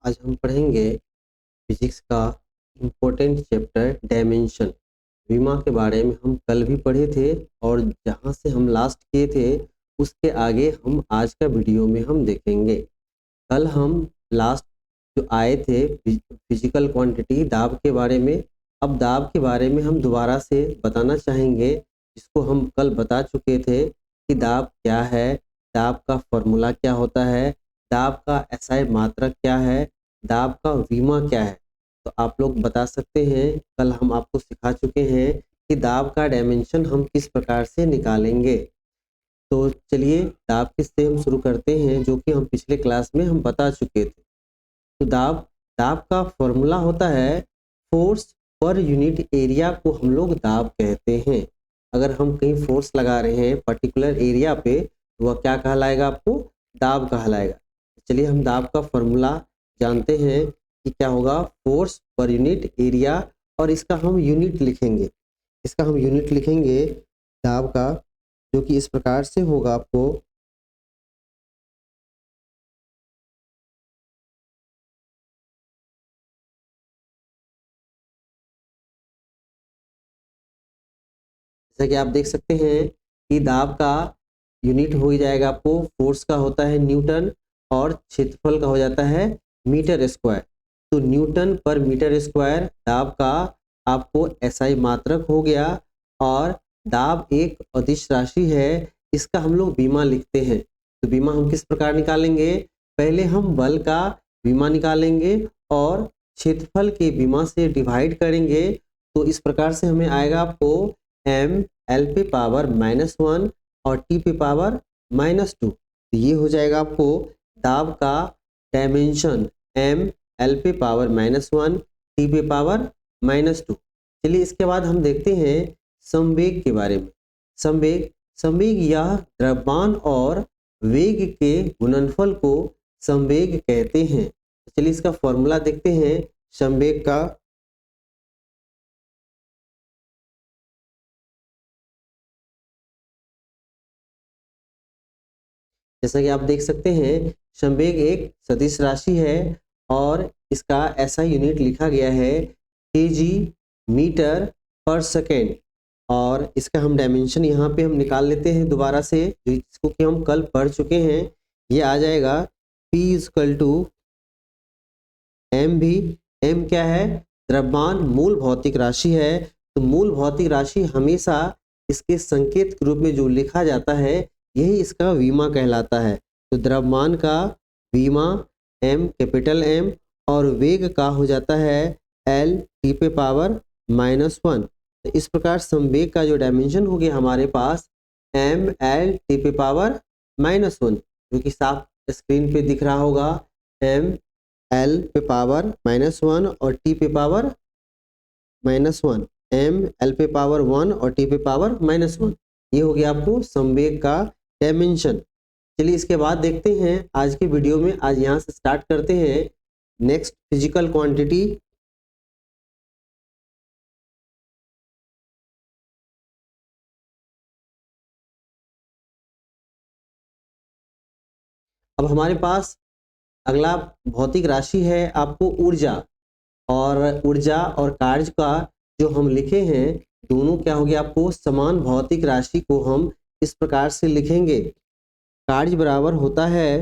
आज हम पढ़ेंगे फिजिक्स का इम्पोर्टेंट चैप्टर डायमेंशन। विमा के बारे में हम कल भी पढ़े थे और जहाँ से हम लास्ट किए थे उसके आगे हम आज का वीडियो में हम देखेंगे। कल हम लास्ट जो आए थे फिजिकल क्वांटिटी दाब के बारे में। अब दाब के बारे में हम दोबारा से बताना चाहेंगे, जिसको हम कल बता चुके थे कि दाब क्या है, दाब का फॉर्मूला क्या होता है, दाब का एसआई मात्रक क्या है, दाब का विमा क्या है। तो आप लोग बता सकते हैं, कल हम आपको सिखा चुके हैं कि दाब का डायमेंशन हम किस प्रकार से निकालेंगे। तो चलिए दाब से हम शुरू करते हैं, जो कि हम पिछले क्लास में हम बता चुके थे। तो दाब दाब का फॉर्मूला होता है फोर्स पर यूनिट एरिया को हम लोग दाब कहते हैं। अगर हम कहीं फोर्स लगा रहे हैं पर्टिकुलर एरिया पे, तो वह क्या कहलाएगा, आपको दाब कहलाएगा। चलिए हम दाब का फॉर्मूला जानते हैं कि क्या होगा, फोर्स पर यूनिट एरिया, और इसका हम यूनिट लिखेंगे दाब का, जो कि इस प्रकार से होगा आपको। जैसा कि आप देख सकते हैं कि दाब का यूनिट हो ही जाएगा आपको, फोर्स का होता है न्यूटन और क्षेत्रफल का हो जाता है मीटर स्क्वायर। तो न्यूटन पर मीटर स्क्वायर दाब का आपको एसआई मात्रक हो गया। और दाब एक अदिश राशि है, इसका हम लोग बीमा लिखते हैं। तो बीमा हम किस प्रकार निकालेंगे, पहले हम बल का बीमा निकालेंगे और क्षेत्रफल के बीमा से डिवाइड करेंगे। तो इस प्रकार से हमें आएगा आपको एम एल पे पावर -1 और टी पे पावर -2। तो ये हो जाएगा आपको दाब का डायमेंशन, एम एल पे पावर -1 टी पे पावर -2। चलिए इसके बाद हम देखते हैं संवेग के बारे में। संवेग संवेग यह द्रव्यमान और वेग के गुणनफल को संवेग कहते हैं। चलिए इसका फॉर्मूला देखते हैं संवेग का। जैसा कि आप देख सकते हैं, संवेग एक सदिश राशि है और इसका ऐसा यूनिट लिखा गया है केजी मीटर पर सेकेंड। और इसका हम डायमेंशन यहाँ पे हम निकाल लेते हैं दोबारा से, जिसको कि हम कल पढ़ चुके हैं। ये आ जाएगा P इक्वल टू एम भी। एम क्या है, द्रव्यमान मूल भौतिक राशि है। तो मूल भौतिक राशि हमेशा इसके संकेत के रूप में जो लिखा जाता है, यही इसका विमा कहलाता है। तो द्रव्यमान का विमा एम, कैपिटल एम, और वेग का हो जाता है एल टी पे पावर -1। तो इस प्रकार संवेग का जो डायमेंशन हो गया हमारे पास एम एल टी पे पावर -1, जो कि साफ स्क्रीन पे दिख रहा होगा। एम एल पे पावर -1 और टी पे पावर -1, एम एल पे पावर 1 और टी पे पावर -1। ये हो गया आपको संवेग का डायमेंशन। चलिए इसके बाद देखते हैं आज के वीडियो में, आज यहाँ से स्टार्ट करते हैं नेक्स्ट फिजिकल क्वांटिटी। अब हमारे पास अगला भौतिक राशि है आपको ऊर्जा। और ऊर्जा और कार्य का जो हम लिखे हैं, दोनों क्या हो गया आपको समान भौतिक राशि को हम इस प्रकार से लिखेंगे। कार्य बराबर होता है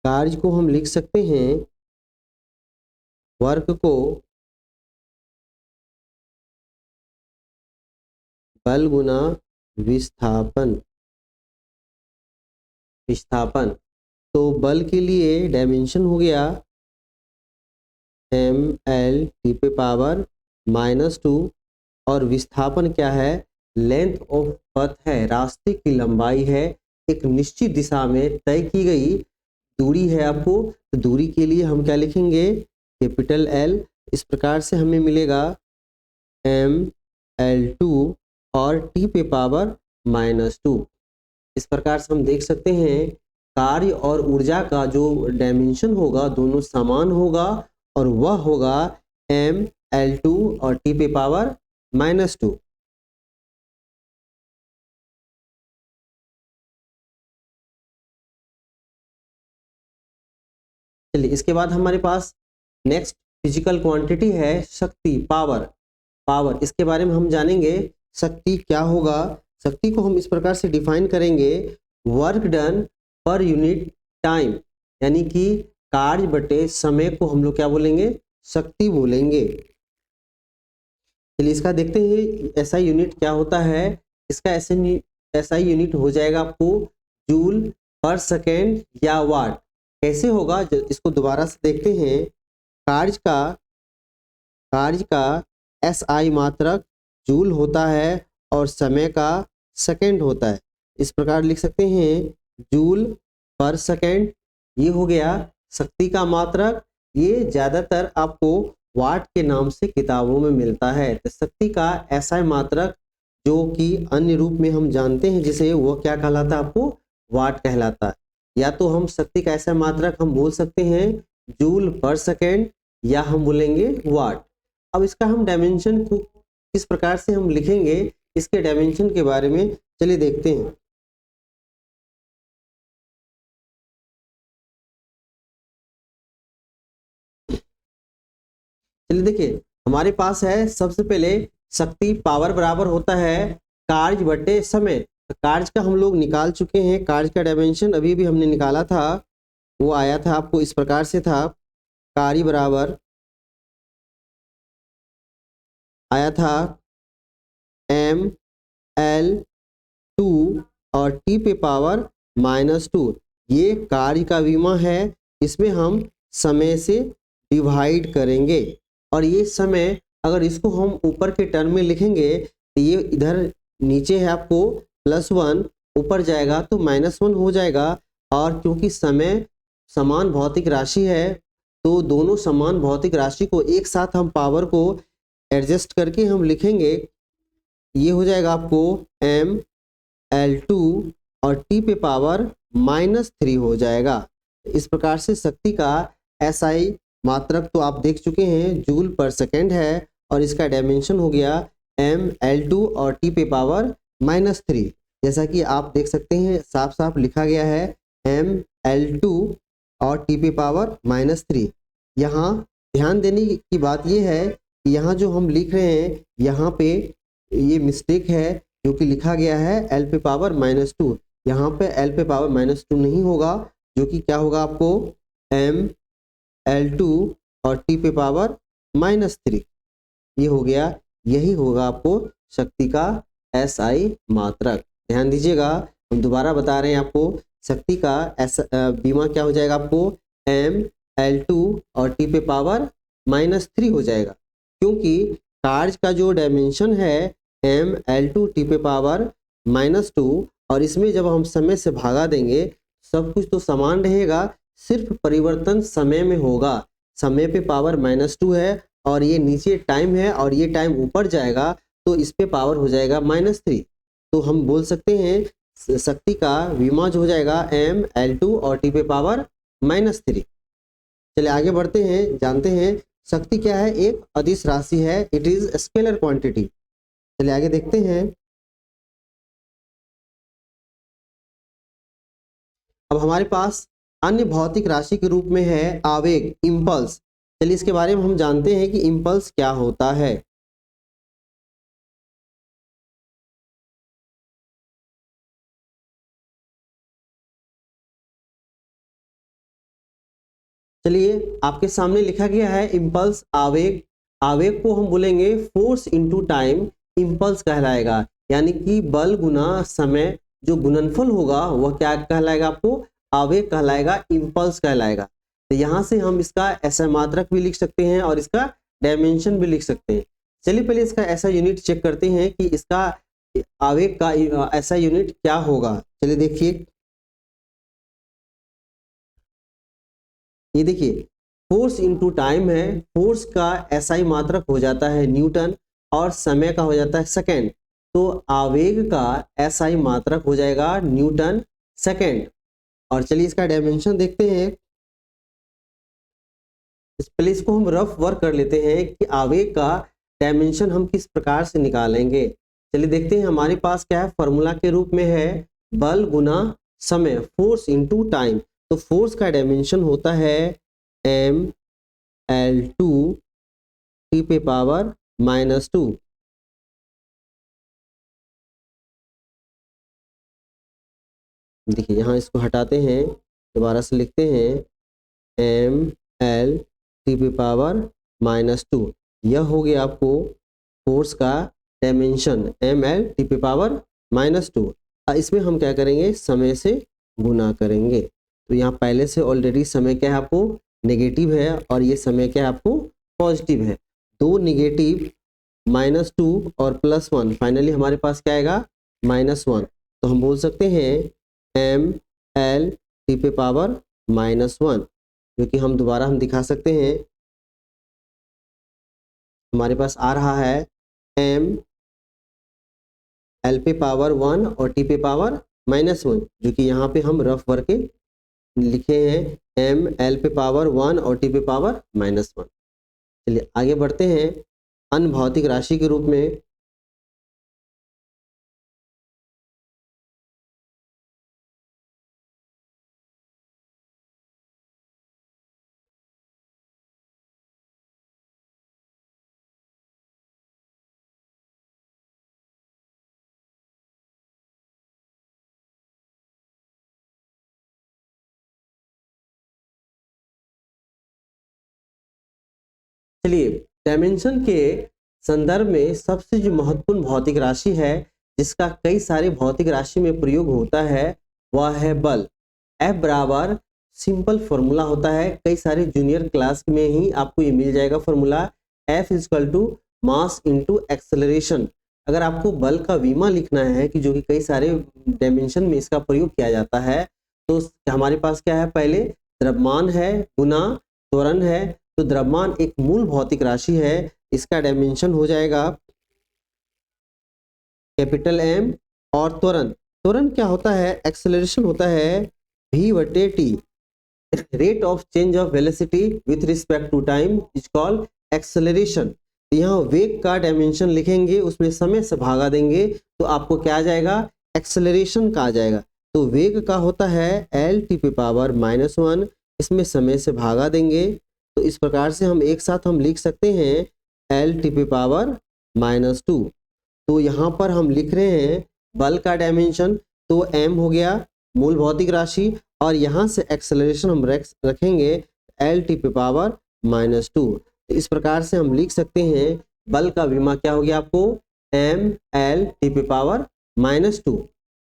कार्य को हम लिख सकते हैं वर्क को बल गुना विस्थापन। विस्थापन तो बल के लिए डायमेंशन हो गया एम एल टी पे पावर -2, और विस्थापन क्या है, लेंथ ऑफ पथ है, रास्ते की लंबाई है, एक निश्चित दिशा में तय की गई दूरी है आपको। तो दूरी के लिए हम क्या लिखेंगे, कैपिटल एल। इस प्रकार से हमें मिलेगा ml2 और t पे पावर -2। इस प्रकार से हम देख सकते हैं कार्य और ऊर्जा का जो डायमेंशन होगा दोनों समान होगा, और वह होगा ml2 और t पे पावर -2। चलिए इसके बाद हमारे पास नेक्स्ट फिजिकल क्वांटिटी है शक्ति, पावर। इसके बारे में हम जानेंगे शक्ति क्या होगा। शक्ति को हम इस प्रकार से डिफाइन करेंगे, work done per unit time, यानी कि कार्य बटे समय को हम लोग क्या बोलेंगे, शक्ति बोलेंगे। चलिए इसका देखते हैं एसआई यूनिट क्या होता है। इसका एसआई यूनिट हो जाएगा आपको जूल पर सेकेंड या वाट। कैसे होगा इसको दोबारा से देखते हैं। कार्य का एसआई मात्रक जूल होता है और समय का सेकेंड होता है। इस प्रकार लिख सकते हैं जूल पर सेकेंड, ये हो गया शक्ति का मात्रक। ये ज़्यादातर आपको वाट के नाम से किताबों में मिलता है। तो शक्ति का एसआई मात्रक जो कि अन्य रूप में हम जानते हैं जिसे, वो क्या कहलाता है, आपको वाट कहलाता है। या तो हम शक्ति का एसआई मात्रक हम बोल सकते हैं जूल पर सेकेंड, या हम बोलेंगे वाट। अब इसका हम डायमेंशन को किस प्रकार से हम लिखेंगे, इसके डायमेंशन के बारे में चलिए देखते हैं। चलिए देखिए हमारे पास है सबसे पहले शक्ति पावर बराबर होता है कार्य बटे समय। तो कार्य का हम लोग निकाल चुके हैं, कार्य का डायमेंशन अभी भी हमने निकाला था, वो आया था आपको इस प्रकार से था, कार्य बराबर आया था ml2 और t पे पावर -2। ये कार्य का विमा है, इसमें हम समय से डिवाइड करेंगे। और ये समय अगर इसको हम ऊपर के टर्म में लिखेंगे तो ये इधर नीचे है आपको +1, ऊपर जाएगा तो -1 हो जाएगा। और क्योंकि समय समान भौतिक राशि है तो दोनों समान भौतिक राशि को एक साथ हम पावर को एडजस्ट करके हम लिखेंगे। ये हो जाएगा आपको ml2 और t पे पावर -3 हो जाएगा। इस प्रकार से शक्ति का एसआई मात्रक तो आप देख चुके हैं, जूल पर सेकेंड है और इसका डायमेंशन हो गया ml2 और t पे पावर -3। जैसा कि आप देख सकते हैं साफ साफ लिखा गया है ml2 और t पे पावर -3। यहाँ ध्यान देने की बात यह है कि यहाँ जो हम लिख रहे हैं यहाँ पे ये मिस्टेक है, क्योंकि लिखा गया है l पे पावर -2। यहाँ पे l पे पावर -2 नहीं होगा, जो कि क्या होगा आपको ml2 और t पे पावर -3। ये हो गया, यही होगा आपको शक्ति का एसआई मात्रक। ध्यान दीजिएगा, हम दोबारा बता रहे हैं आपको, शक्ति का बीमा क्या हो जाएगा आपको ml2 और t पे पावर -3 हो जाएगा, क्योंकि कार्य का जो डायमेंशन है ml2 t पे पावर -2 और इसमें जब हम समय से भागा देंगे सब कुछ तो समान रहेगा, सिर्फ परिवर्तन समय में होगा। समय पे पावर -2 है और ये नीचे टाइम है और ये टाइम ऊपर जाएगा तो इस पे पावर हो जाएगा -3। तो हम बोल सकते हैं शक्ति का विमा जो हो जाएगा ml2 और t पे पावर -3। चलिए आगे बढ़ते हैं, जानते हैं शक्ति क्या है। एक अदिश राशि है, इट इज स्केलर क्वांटिटी। चलिए आगे देखते हैं। अब हमारे पास अन्य भौतिक राशि के रूप में है आवेग, इम्पल्स। चलिए इसके बारे में हम जानते हैं कि इम्पल्स क्या होता है। चलिए आपके सामने लिखा गया है इम्पल्स, आवेग। आवेग को हम बोलेंगे फोर्स इनटू टाइम, इम्पल्स कहलाएगा। यानी कि बल गुना समय जो गुणनफल होगा वह क्या कहलाएगा आपको, आवेग कहलाएगा, इम्पल्स कहलाएगा। तो यहाँ से हम इसका ऐसा मात्रक भी लिख सकते हैं और इसका डायमेंशन भी लिख सकते हैं। चलिए पहले इसका ऐसा यूनिट चेक करते हैं कि इसका आवेग का ऐसा यूनिट क्या होगा। चलिए देखिए, ये देखिए फोर्स इनटू टाइम है, फोर्स का एसआई मात्रक हो जाता है न्यूटन और समय का हो जाता है सेकेंड। तो आवेग का एसआई मात्रक हो जाएगा न्यूटन सेकेंड। और चलिए इसका डायमेंशन देखते हैं। पहले इसको हम रफ वर्क कर लेते हैं कि आवेग का डायमेंशन हम किस प्रकार से निकालेंगे। चलिए देखते हैं, हमारे पास क्या है, फॉर्मूला के रूप में है बल गुना समय, फोर्स इनटू टाइम। तो फोर्स का डायमेंशन होता है ml2 t पे पावर -2। देखिए यहाँ इसको हटाते हैं, दोबारा से लिखते हैं ml t पे पावर -2। यह हो गया आपको फोर्स का डायमेंशन ml t पे पावर -2। इसमें हम क्या करेंगे, समय से गुना करेंगे। तो यहाँ पहले से ऑलरेडी समय क्या है आपको नेगेटिव है और ये समय क्या है आपको पॉजिटिव है। दो नेगेटिव -2 और +1 फाइनली हमारे पास क्या आएगा -1। तो हम बोल सकते हैं ml t पे पावर -1, क्योंकि हम दोबारा हम दिखा सकते हैं, हमारे पास आ रहा है ml पे पावर 1 और t पे पावर -1, जो कि यहाँ पे हम रफ वर्क लिखे हैं ml पे पावर 1 और t पे पावर -1। चलिए आगे बढ़ते हैं अन्य भौतिक राशि के रूप में। चलिए डायमेंशन के संदर्भ में सबसे जो महत्वपूर्ण भौतिक राशि है जिसका कई सारे भौतिक राशि में प्रयोग होता है वह है बल। F बराबर सिंपल फॉर्मूला होता है, कई सारे जूनियर क्लास में ही आपको ये मिल जाएगा formula. F equal to mass into acceleration. अगर आपको बल का विमा लिखना है कि जो कि कई सारे डायमेंशन में इसका प्रयोग किया जाता है, तो हमारे पास क्या है, पहले द्रव्यमान है गुना त्वरण है। तो द्रव्यमान एक मूल भौतिक राशि है, इसका डायमेंशन हो जाएगा कैपिटल M, और त्वरण त्वरण क्या होता है, एक्सेलरेशन होता है v/t। Rate of change of velocity with respect to time is called acceleration. यहाँ वेग का डायमेंशन लिखेंगे, उसमें समय से भागा देंगे तो आपको क्या आ जाएगा, एक्सेलरेशन का आ जाएगा। तो वेग का होता है lt पे पावर -1, इसमें समय से भागा देंगे। तो इस प्रकार से हम एक साथ हम लिख सकते हैं lt पे पावर -2। तो यहाँ पर हम लिख रहे हैं बल का डायमेंशन, तो m हो गया मूल भौतिक राशि, और यहाँ से एक्सेलरेशन हम रखेंगे lt पे पावर -2। तो इस प्रकार से हम लिख सकते हैं बल का विमा क्या हो गया आपको ml t पे पावर -2।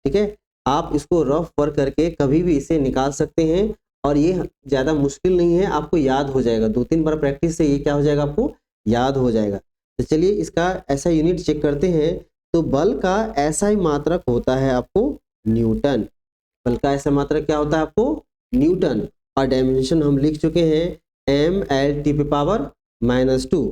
ठीक है, आप इसको रफ वर्क करके कभी भी इसे निकाल सकते हैं और ये ज़्यादा मुश्किल नहीं है, आपको याद हो जाएगा। 2-3 बार प्रैक्टिस से ये क्या हो जाएगा, आपको याद हो जाएगा। तो चलिए इसका ऐसा यूनिट चेक करते हैं। तो बल का ऐसा ही मात्रक होता है आपको न्यूटन। बल का ऐसा मात्रक क्या होता है आपको न्यूटन, और डायमेंशन हम लिख चुके हैं ml t पे पावर -2।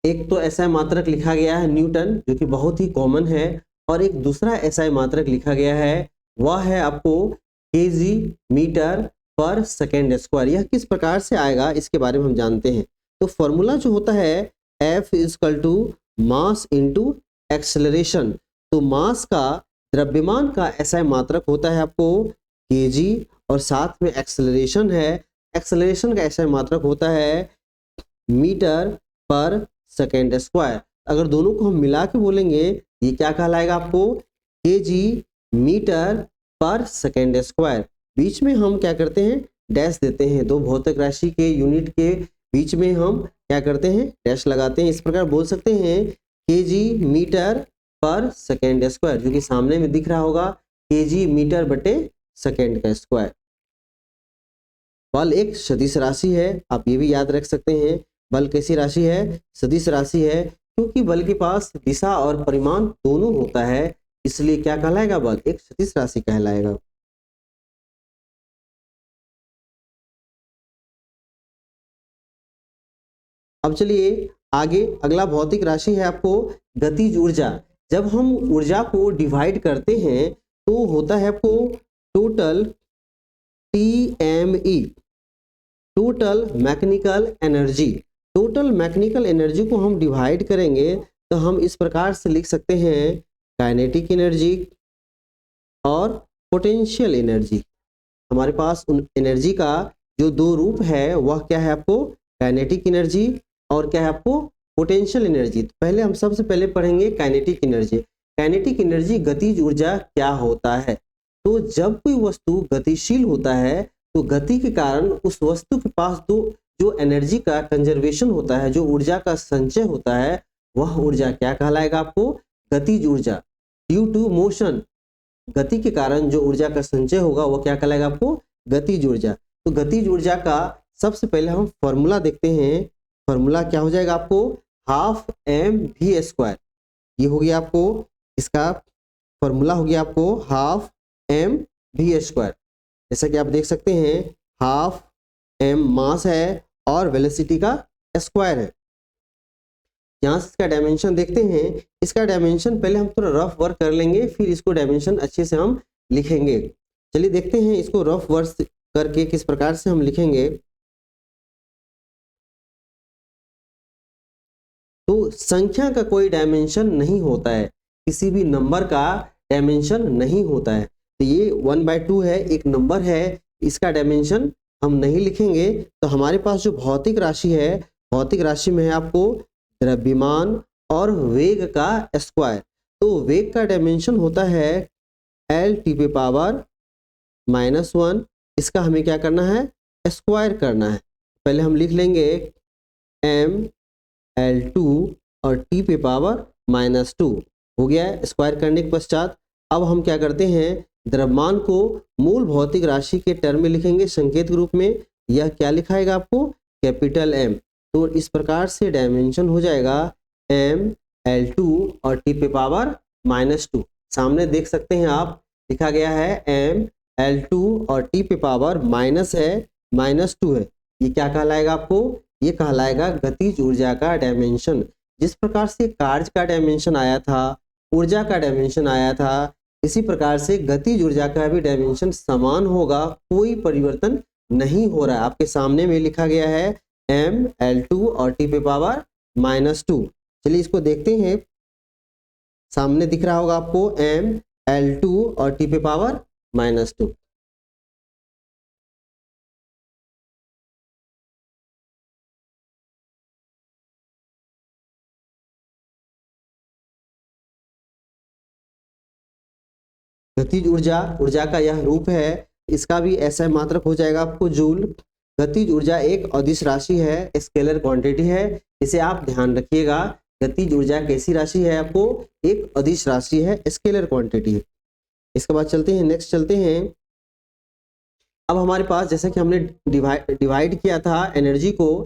एक तो ऐसा मात्रक लिखा गया है न्यूटन, जो कि बहुत ही कॉमन है, और एक दूसरा ऐसा मात्रक लिखा गया है वह है आपको केजी मीटर पर सेकेंड स्क्वायर। यह किस प्रकार से आएगा इसके बारे में हम जानते हैं। तो फॉर्मूला जो होता है F equal to mass into acceleration. तो मास का द्रव्यमान का ऐसा मात्रक होता है आपको केजी, और साथ में एक्सेलरेशन है, एक्सेलरेशन का ऐसा मात्रक होता है मीटर पर सेकेंड स्क्वायर। अगर दोनों को हम मिला के बोलेंगे ये क्या कहलाएगा आपको केजी मीटर पर सेकेंड स्क्वायर। बीच में हम क्या करते हैं डैश देते हैं, दो भौतिक राशि के यूनिट के बीच में हम क्या करते हैं डैश लगाते हैं। इस प्रकार बोल सकते हैं केजी मीटर पर सेकेंड स्क्वायर, जो कि सामने में दिख रहा होगा केजी मीटर बटे सेकेंड का स्क्वायर। बल एक सदिश राशि है, आप ये भी याद रख सकते हैं। बल कैसी राशि है, सदिश राशि है, क्योंकि बल के पास दिशा और परिमाण दोनों होता है, इसलिए क्या कहलाएगा बल एक सदिश राशि कहलाएगा। अब चलिए आगे अगला भौतिक राशि है आपको गतिज ऊर्जा। जब हम ऊर्जा को डिवाइड करते हैं तो होता है आपको total TME, total mechanical energy. Total mechanical energy को हम डिवाइड करेंगे तो हम इस प्रकार से लिख सकते हैं काइनेटिक एनर्जी और पोटेंशियल एनर्जी। हमारे पास उन एनर्जी का जो दो रूप है वह क्या है आपको, काइनेटिक एनर्जी और क्या है आपको, पोटेंशियल एनर्जी। तो पहले हम सबसे पहले पढ़ेंगे काइनेटिक एनर्जी। काइनेटिक एनर्जी गतिज ऊर्जा क्या होता है। तो जब कोई वस्तु गतिशील होता है तो गति के कारण उस वस्तु के पास जो एनर्जी का कंजर्वेशन होता है, जो ऊर्जा का संचय होता है, वह ऊर्जा क्या कहलाएगा आपको, गतिज ऊर्जा। ड्यू टू मोशन, गति के कारण जो ऊर्जा का संचय होगा वह क्या कहलाएगा आपको, गतिज ऊर्जा। तो गतिज ऊर्जा का सबसे पहले हम फॉर्मूला देखते हैं। फॉर्मूला क्या हो जाएगा आपको, हाफ mv²। ये हो गया आपको, इसका फॉर्मूला हो गया आपको हाफ mv²। जैसा कि आप देख सकते हैं हाफ m मास है और वेलोसिटी का स्क्वायर है। यहाँ से इसका डायमेंशन देखते हैं। इसका डायमेंशन पहले हम थोड़ा रफ वर्क कर लेंगे, फिर इसको डायमेंशन अच्छे से हम लिखेंगे। चलिए देखते हैं इसको रफ वर्क करके किस प्रकार से हम लिखेंगे। तो संख्या का कोई डायमेंशन नहीं होता है, किसी भी नंबर का डायमेंशन नहीं होता है। तो ये 1/2 है, एक नंबर है, इसका डायमेंशन हम नहीं लिखेंगे। तो हमारे पास जो भौतिक राशि है, भौतिक राशि में है आपको द्रव्यमान और वेग का स्क्वायर। तो वेग का डायमेंशन होता है L⁻⁻1। इसका हमें क्या करना है, स्क्वायर करना है। पहले हम लिख लेंगे mL2 और T⁻⁻2 हो गया है। स्क्वायर करने के पश्चात अब हम क्या करते हैं, द्रव्यमान को मूल भौतिक राशि के टर्म में लिखेंगे, संकेत के रूप में। यह क्या लिखाएगा आपको, कैपिटल M। तो इस प्रकार से डायमेंशन हो जाएगा mL2 और T⁻⁻2। सामने देख सकते हैं आप, लिखा गया है mL2 और T⁻⁻2 है। ये क्या कहलाएगा आपको, ये कहलाएगा गतिज ऊर्जा का डायमेंशन। जिस प्रकार से कार्य का डायमेंशन आया था, ऊर्जा का डायमेंशन आया था, इसी प्रकार से गतिज ऊर्जा का भी डायमेंशन समान होगा, कोई परिवर्तन नहीं हो रहा है। आपके सामने में लिखा गया है mL2 और T⁻⁻2। चलिए इसको देखते हैं। सामने दिख रहा होगा आपको mL2 और T⁻⁻2। गतिज ऊर्जा, ऊर्जा का यह रूप है, इसका भी ऐसा मात्रक हो जाएगा आपको जूल। गतिज ऊर्जा एक अदिश राशि है, स्केलर क्वांटिटी है, इसे आप ध्यान रखिएगा। गतिज ऊर्जा कैसी राशि है, आपको एक अदिश राशि है, स्केलर क्वांटिटी है। इसके बाद चलते हैं, नेक्स्ट चलते हैं। अब हमारे पास जैसा कि हमने डिवाइड किया था एनर्जी को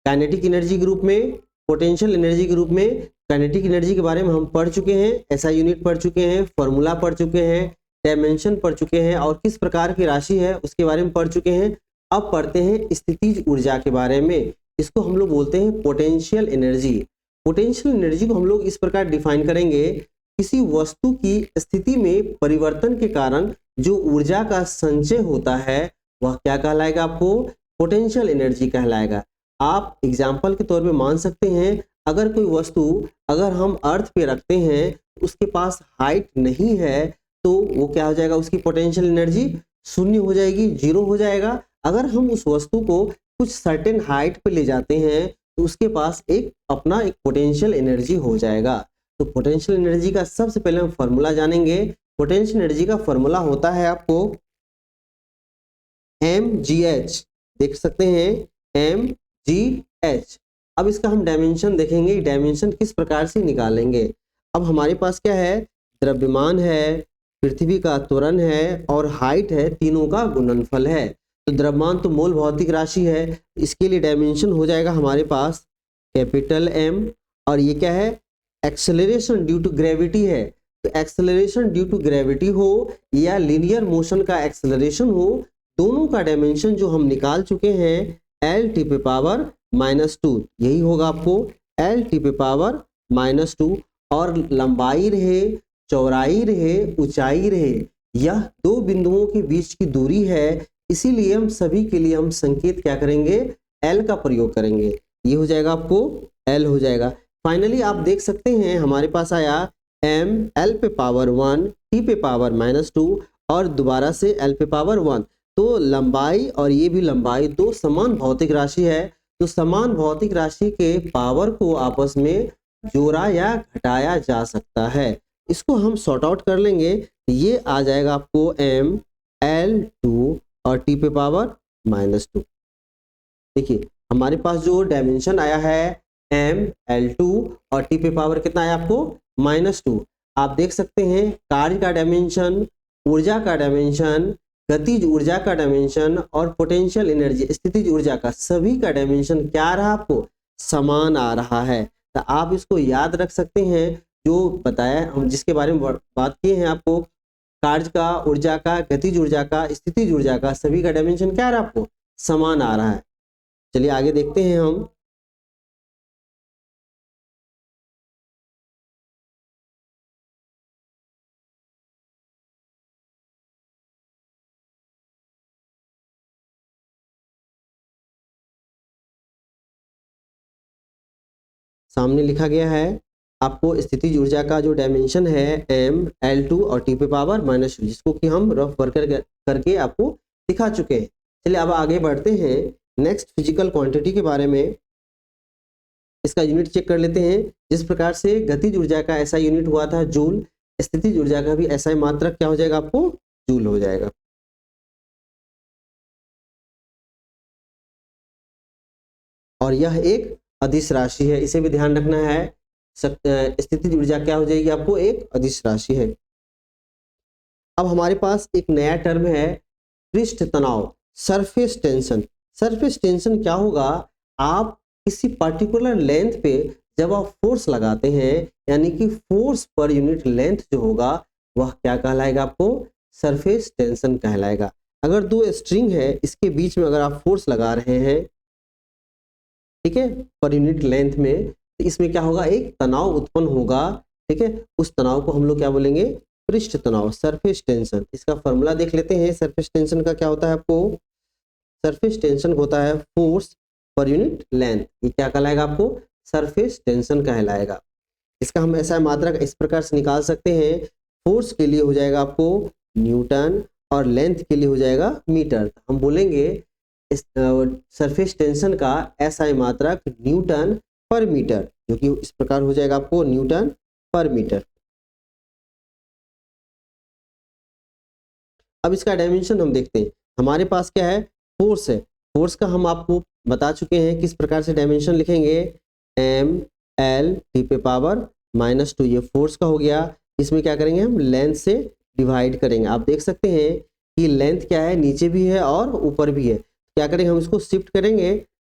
काइनेटिक एनर्जी के रूप में, पोटेंशियल एनर्जी के रूप में। काइनेटिक एनर्जी के बारे में हम पढ़ चुके हैं, ऐसा यूनिट पढ़ चुके हैं, फॉर्मूला पढ़ चुके हैं, डायमेंशन पढ़ चुके हैं और किस प्रकार की राशि है उसके बारे में पढ़ चुके हैं। अब पढ़ते हैं स्थितिज ऊर्जा के बारे में। इसको हम लोग बोलते हैं पोटेंशियल एनर्जी। पोटेंशियल एनर्जी को हम लोग इस प्रकार डिफाइन करेंगे, किसी वस्तु की स्थिति में परिवर्तन के कारण जो ऊर्जा का संचय होता है वह क्या कहलाएगा, आपको पोटेंशियल एनर्जी कहलाएगा। आप एग्जाम्पल के तौर पे मान सकते हैं, अगर कोई वस्तु अगर हम अर्थ पे रखते हैं, उसके पास हाइट नहीं है, तो वो क्या हो जाएगा, उसकी पोटेंशियल एनर्जी शून्य हो जाएगी, जीरो हो जाएगा। अगर हम उस वस्तु को कुछ सर्टेन हाइट पे ले जाते हैं तो उसके पास अपना एक पोटेंशियल एनर्जी हो जाएगा। तो पोटेंशियल एनर्जी का सबसे पहले हम फॉर्मूला जानेंगे। पोटेंशियल एनर्जी का फॉर्मूला होता है आपको mgh, देख सकते हैं mgh। अब इसका हम डायमेंशन देखेंगे, डायमेंशन किस प्रकार से निकालेंगे। अब हमारे पास क्या है, द्रव्यमान है, पृथ्वी का त्वरण है और हाइट है, तीनों का गुणनफल है। तो द्रव्यमान तो मोल भौतिक राशि है, इसके लिए डायमेंशन हो जाएगा हमारे पास कैपिटल M। और ये क्या है, एक्सेलरेशन ड्यू टू ग्रेविटी है। तो एक्सेलरेशन ड्यू टू ग्रेविटी हो या लीनियर मोशन का एक्सेलरेशन हो, दोनों का डायमेंशन जो हम निकाल चुके हैं L⁻⁻2, यही होगा आपको L⁻⁻2। और लंबाई रहे चौड़ाई रहे ऊंचाई रहे, यह दो बिंदुओं के बीच की दूरी है, इसीलिए हम सभी के लिए हम संकेत क्या करेंगे, एल का प्रयोग करेंगे। ये हो जाएगा आपको एल हो जाएगा। फाइनली आप देख सकते हैं हमारे पास आया एम एल पे पावर 1 टी पे पावर -2 और दोबारा से एल पे पावर 1। तो लंबाई और ये भी लंबाई दो समान भौतिक राशि है, तो समान भौतिक राशि के पावर को आपस में जोड़ा या घटाया जा सकता है। इसको हम सॉर्ट आउट कर लेंगे, ये आ जाएगा आपको एम एल 2 और टी पे पावर -2। देखिए हमारे पास जो डायमेंशन आया है एम एल 2 और टी पे पावर कितना आया आपको -2। आप देख सकते हैं कार्य का डायमेंशन, ऊर्जा का डायमेंशन, गतिज ऊर्जा का डायमेंशन और पोटेंशियल एनर्जी स्थितिज ऊर्जा का सभी का डायमेंशन क्या आ रहा है आपको, समान आ रहा है। तो आप इसको याद रख सकते हैं, जो बताया हम जिसके बारे में बात किए हैं आपको, कार्य का, ऊर्जा का, गतिज ऊर्जा का, स्थितिज ऊर्जा का सभी का डायमेंशन क्या आ रहा है आपको, समान आ रहा है। चलिए आगे देखते हैं हम। सामने लिखा गया है आपको स्थितिज ऊर्जा का जो डायमेंशन है एम एल 2 और टी पे पावर -2, जिसको कि हम रफ वर्क करके आपको दिखा चुके हैं। चलिए अब आगे बढ़ते हैं नेक्स्ट फिजिकल क्वांटिटी के बारे में। इसका यूनिट चेक कर लेते हैं। जिस प्रकार से गतिज ऊर्जा का ऐसा यूनिट हुआ था जूल, स्थितिज ऊर्जा का भी ऐसा ही मात्रक क्या हो जाएगा आपको, जूल हो जाएगा। और यह एक अदिश राशि है, इसे भी ध्यान रखना है। स्थितिज ऊर्जा क्या हो जाएगी आपको, एक अदिश राशि है। अब हमारे पास एक नया टर्म है पृष्ठ तनाव, सरफेस टेंशन। सरफेस टेंशन क्या होगा, आप किसी पर्टिकुलर लेंथ पे जब आप फोर्स लगाते हैं, यानी कि फोर्स पर यूनिट लेंथ जो होगा वह क्या कहलाएगा आपको, सरफेस टेंशन कहलाएगा। अगर दो स्ट्रिंग है, इसके बीच में अगर आप फोर्स लगा रहे हैं, ठीक है, पर यूनिट लेंथ में, तो इसमें क्या होगा, एक तनाव उत्पन्न होगा। ठीक है, उस तनाव को हम लोग क्या बोलेंगे, पृष्ठ तनाव, सरफेस टेंशन। इसका फॉर्मूला देख लेते हैं। सरफेस टेंशन का क्या होता है आपको, सरफेस टेंशन होता है फोर्स पर यूनिट लेंथ। ये क्या कहलाएगा आपको, सरफेस टेंशन कहलाएगा। इसका हम ऐसा मात्रक इस प्रकार से निकाल सकते हैं, फोर्स के लिए हो जाएगा आपको न्यूटन और लेंथ के लिए हो जाएगा मीटर। हम बोलेंगे इस सरफेस टेंशन का एसआई मात्रक न्यूटन पर मीटर, जो कि इस प्रकार हो जाएगा आपको न्यूटन पर मीटर। अब इसका डायमेंशन हम देखते हैं। हमारे पास क्या है, फोर्स है। फोर्स का हम आपको बता चुके हैं किस प्रकार से डायमेंशन लिखेंगे, एम एल टी पे पावर -2, ये फोर्स का हो गया। इसमें क्या करेंगे, हम लेंथ से डिवाइड करेंगे। आप देख सकते हैं कि लेंथ क्या है, नीचे भी है और ऊपर भी है। क्या करेंगे, हम इसको शिफ्ट करेंगे,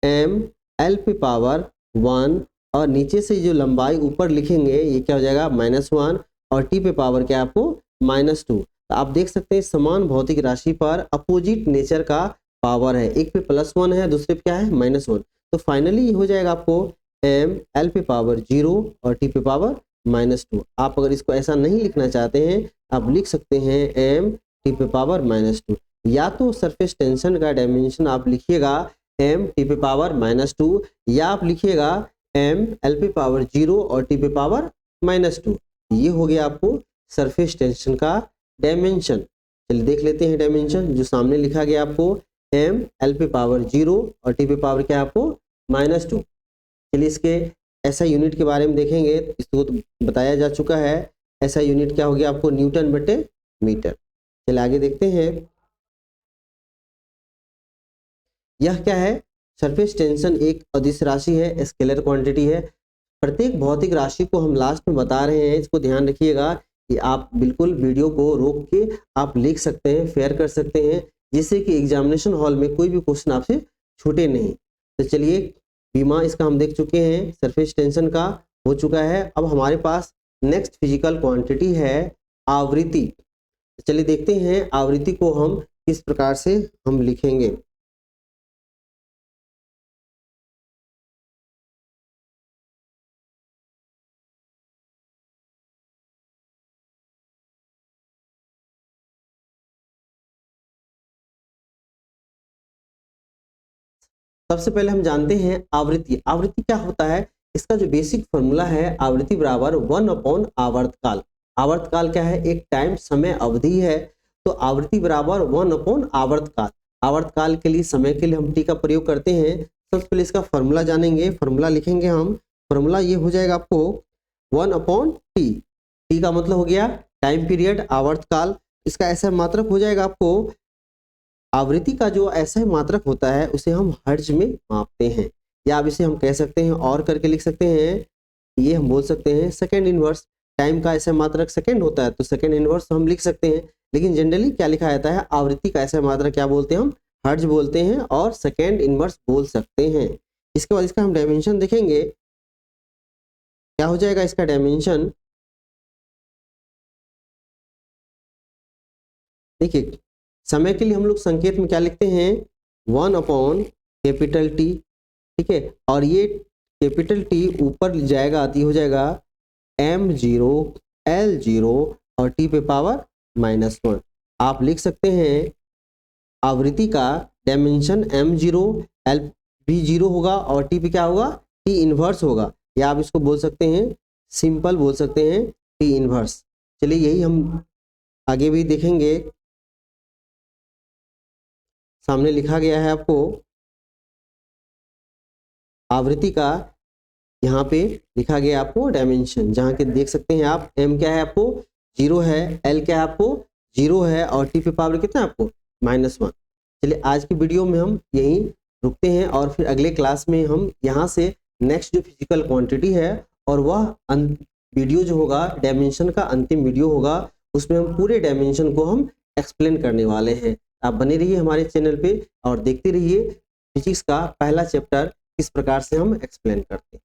एम एल पे पावर 1 और नीचे से जो लंबाई ऊपर लिखेंगे ये क्या हो जाएगा -1 और टी पे पावर क्या है आपको -2। तो आप देख सकते हैं समान भौतिक राशि पर अपोजिट नेचर का पावर है, एक पे +1 है, दूसरे पे क्या है -1। तो फाइनली हो जाएगा आपको एम एल पे पावर 0 और टी पे पावर -2। आप अगर इसको ऐसा नहीं लिखना चाहते हैं, आप लिख सकते हैं एम टी पे पावर -2। या तो सरफेस टेंशन का डायमेंशन आप लिखिएगा एम टी पे पावर -2, या आप लिखिएगा एम एल पे पावर 0 और टी पे पावर -2। ये हो गया आपको सरफेस टेंशन का डायमेंशन। चलिए देख लेते हैं डायमेंशन जो सामने लिखा गया आपको, एम एल पे पावर 0 और टी पे पावर क्या है आपको -2। चलिए इसके ऐसा यूनिट के बारे में देखेंगे। इसको तो बताया जा चुका है, ऐसा यूनिट क्या हो गया आपको, न्यूटन बटे मीटर। चलिए आगे देखते हैं। यह क्या है, सरफेस टेंशन एक अदिश राशि है, स्केलर क्वांटिटी है। प्रत्येक भौतिक राशि को हम लास्ट में बता रहे हैं, इसको ध्यान रखिएगा कि आप बिल्कुल वीडियो को रोक के आप लिख सकते हैं, फेयर कर सकते हैं, जिससे कि एग्जामिनेशन हॉल में कोई भी क्वेश्चन आपसे छूटे नहीं। तो चलिए बीमा इसका हम देख चुके हैं, सरफेस टेंशन का हो चुका है। अब हमारे पास नेक्स्ट फिजिकल क्वांटिटी है आवृत्ति। चलिए देखते हैं आवृत्ति को हम किस प्रकार से हम लिखेंगे। सबसे पहले हम जानते हैं आवृत्ति। आवृत्ति क्या होता है? इसका जो बेसिक फॉर्मूला है, आवृत्ति बराबर 1 आवर्तकाल। आवर्तकाल क्या है? एक टाइम समय अवधि है, तो आवृत्ति बराबर 1 आवर्तकाल। आवर्तकाल के लिए, समय के लिए हम टी का प्रयोग करते हैं। सबसे पहले इसका फॉर्मूला जानेंगे, फॉर्मूला लिखेंगे हम। फॉर्मूला ये हो जाएगा आपको 1/t। टी का मतलब हो गया टाइम पीरियड, आवर्तकाल। इसका ऐसा मात्रक हो जाएगा आपको, आवृत्ति का जो ऐसा मात्रक होता है उसे हम हर्ट्ज में मापते हैं, या अब इसे हम कह सकते हैं और करके लिख सकते हैं, ये हम बोल सकते हैं सेकंड इनवर्स। टाइम का ऐसा मात्रक सेकंड होता है तो सेकंड इनवर्स हम लिख सकते हैं, लेकिन जनरली क्या लिखा जाता है, आवृत्ति का ऐसा मात्रक क्या बोलते हैं हम? हर्ट्ज बोलते हैं और सेकंड इनवर्स बोल सकते हैं। इसके बाद इसका हम डायमेंशन देखेंगे, क्या हो जाएगा इसका डायमेंशन। देखिए, समय के लिए हम लोग संकेत में क्या लिखते हैं? 1/T, ठीक है, और ये कैपिटल टी ऊपर जाएगा, हो जाएगा m0 l0 और t पे पावर -1। आप लिख सकते हैं आवृत्ति का डायमेंशन m0 l भी 0 होगा और t पे क्या होगा? t इनवर्स होगा, या आप इसको बोल सकते हैं, सिंपल बोल सकते हैं, t इनवर्स। चलिए यही हम आगे भी देखेंगे। सामने लिखा गया है आपको आवृत्ति का, यहाँ पे लिखा गया आपको डायमेंशन, जहाँ के देख सकते हैं आप, m क्या है आपको 0 है, l क्या है आपको 0 है और t पे पावर कितना है आपको -1। चलिए आज की वीडियो में हम यहीं रुकते हैं और फिर अगले क्लास में हम यहाँ से नेक्स्ट जो फिजिकल क्वांटिटी है और वह वीडियो जो होगा डायमेंशन का अंतिम वीडियो होगा, उसमें हम पूरे डायमेंशन को हम एक्सप्लेन करने वाले हैं। आप बने रहिए हमारे चैनल पे और देखते रहिए फिजिक्स का पहला चैप्टर किस प्रकार से हम एक्सप्लेन करते हैं।